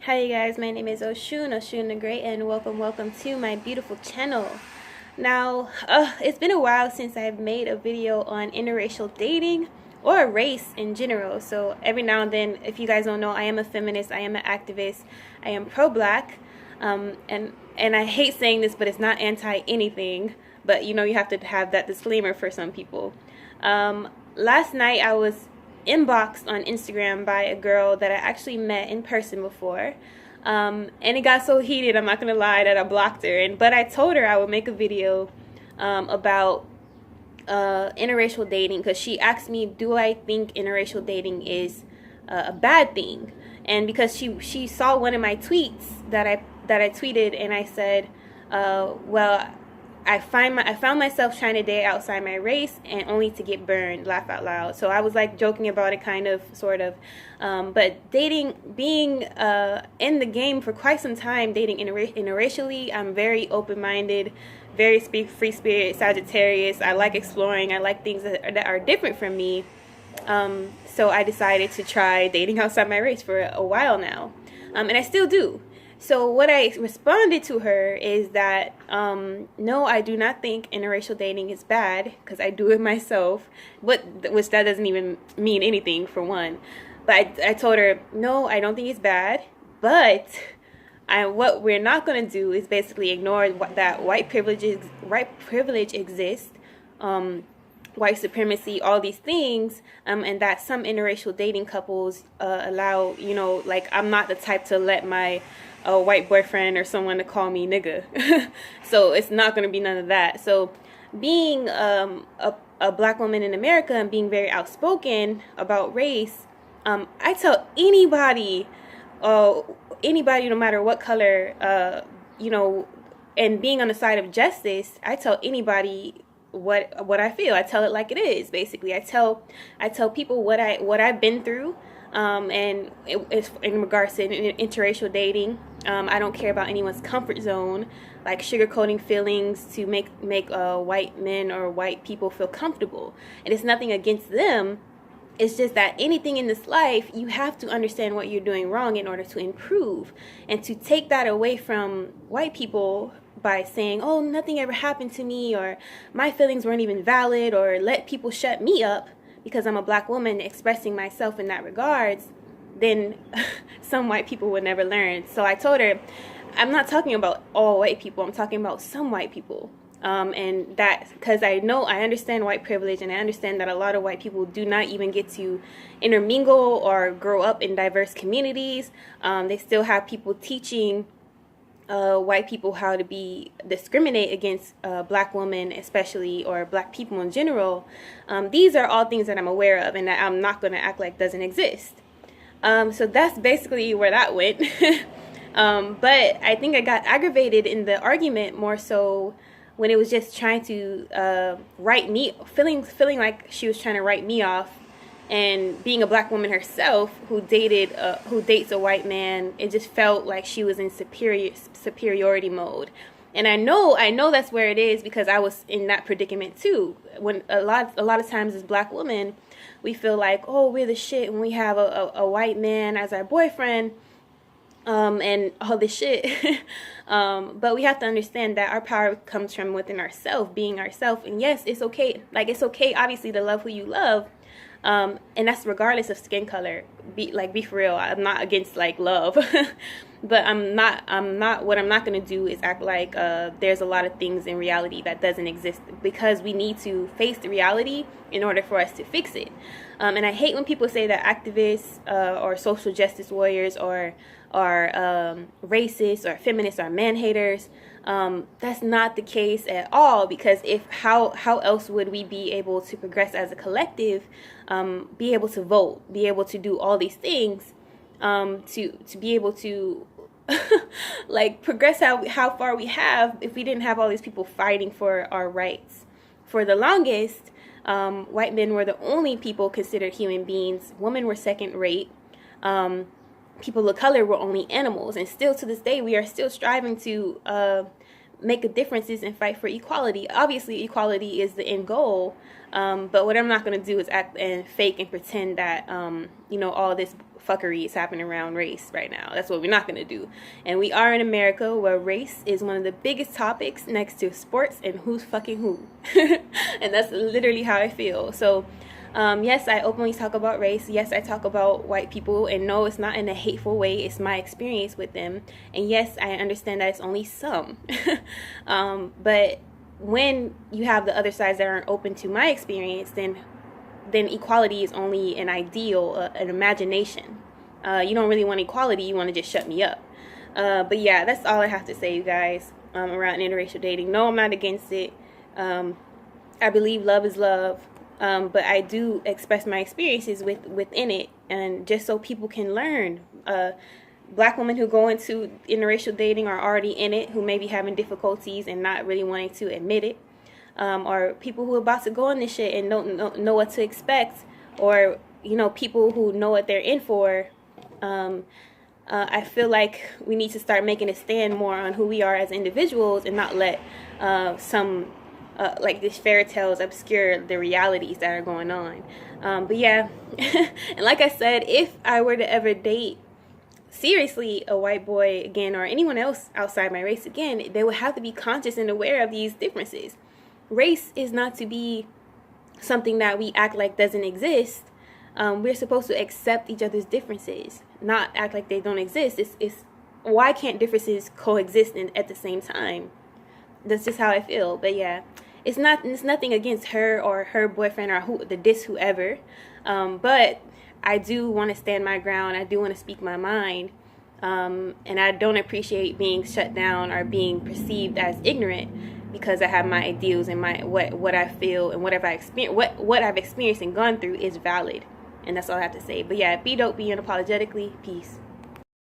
Hi you guys, my name is Oshun the Great, and welcome to my beautiful channel. Now, it's been a while since I've made a video on interracial dating or race in general. So every now and then, if you guys don't know, I am a feminist, I am an activist, I am pro-black, and I hate saying this, but it's not anti-anything. But you know, you have to have that disclaimer for some people. Last night I was inboxed on Instagram by a girl that I actually met in person before, and it got so heated, I'm not gonna lie, that I blocked her. But I told her I would make a video about interracial dating, because she asked me, do I think interracial dating is a bad thing? And because she saw one of my tweets that I tweeted, and I said, well, I found myself trying to date outside my race, and only to get burned, laugh out loud. So I was like joking about it, kind of, sort of. But being in the game for quite some time, dating interracially, I'm very open-minded, very free spirit, Sagittarius. I like exploring. I like things that are different from me. So I decided to try dating outside my race for a while now, and I still do. So what I responded to her is that, no, I do not think interracial dating is bad, because I do it myself, which that doesn't even mean anything, for one. But I told her, no, I don't think it's bad, but what we're not going to do is basically ignore that white privilege exists, white supremacy, all these things, and that some interracial dating couples allow, you know, like, I'm not the type to let my white boyfriend or someone to call me nigga. So it's not going to be none of that. So being a black woman in America and being very outspoken about race, I tell anybody, no matter what color, you know, and being on the side of justice, I tell anybody what I feel. I tell it like it is. Basically, I tell people what I've been through, and it's in regards to interracial dating. I don't care about anyone's comfort zone, like sugarcoating feelings to make white men or white people feel comfortable. And it's nothing against them. It's just that anything in this life, you have to understand what you're doing wrong in order to improve. And to take that away from white people by saying, oh, nothing ever happened to me, or my feelings weren't even valid, or let people shut me up because I'm a black woman expressing myself in that regards, then some white people would never learn. So I told her, I'm not talking about all white people, I'm talking about some white people. And that, because I understand white privilege, and I understand that a lot of white people do not even get to intermingle or grow up in diverse communities. They still have people teaching white people how to discriminate against black women, especially, or black people in general. These are all things that I'm aware of, and that I'm not going to act like doesn't exist. So that's basically where that went. But I think I got aggravated in the argument more so when it was just trying to write me, feeling like she was trying to write me off. And being a black woman herself who dates a white man, it just felt like she was in superiority mode. And I know that's where it is, because I was in that predicament too. When a lot of times as black women, we feel like, oh, we're the shit when we have a white man as our boyfriend, and all this shit. But we have to understand that our power comes from within ourselves, being ourselves. And yes, it's okay. Like, it's okay, obviously, to love who you love. And that's regardless of skin color. Be for real. I'm not against, like, love. But what I'm not going to do is act like there's a lot of things in reality that doesn't exist, because we need to face the reality in order for us to fix it. And I hate when people say that activists or social justice warriors or racist or feminists are man haters. That's not the case at all, because how else would we be able to progress as a collective, be able to vote, be able to do all these things, to be able to like progress how far we have, if we didn't have all these people fighting for our rights? For the longest, white men were the only people considered human beings. Women were second rate. People of color were only animals. And still to this day, we are still striving to make differences and fight for equality. Obviously, equality is the end goal. But what I'm not going to do is act and fake and pretend that, all this fuckery is happening around race right now. That's what we're not going to do. And we are in America, where race is one of the biggest topics next to sports and who's fucking who. And that's literally how I feel. So, yes, I openly talk about race. Yes, I talk about white people. And no, it's not in a hateful way. It's my experience with them. And yes, I understand that it's only some. But when you have the other sides that aren't open to my experience, then equality is only an ideal, an imagination. You don't really want equality. You want to just shut me up. But yeah, that's all I have to say, you guys, around interracial dating. No, I'm not against it. I believe love is love. But I do express my experiences within it, and just so people can learn. Black women who go into interracial dating are already in it, who may be having difficulties and not really wanting to admit it. Or people who are about to go on this shit and don't know what to expect, or people who know what they're in for. I feel like we need to start making a stand more on who we are as individuals, and not let some like these fairy tales obscure the realities that are going on. But yeah, and like I said, if I were to ever date seriously a white boy again, or anyone else outside my race again, they would have to be conscious and aware of these differences. Race is not to be something that we act like doesn't exist. We're supposed to accept each other's differences, not act like they don't exist. It's why can't differences coexist at the same time? That's just how I feel. But yeah, it's nothing against her or her boyfriend or whoever. But I do want to stand my ground. I do want to speak my mind. And I don't appreciate being shut down or being perceived as ignorant, because I have my ideals and my what I feel and what I've experienced and gone through is valid. And that's all I have to say. But yeah, be dope, be unapologetically. Peace.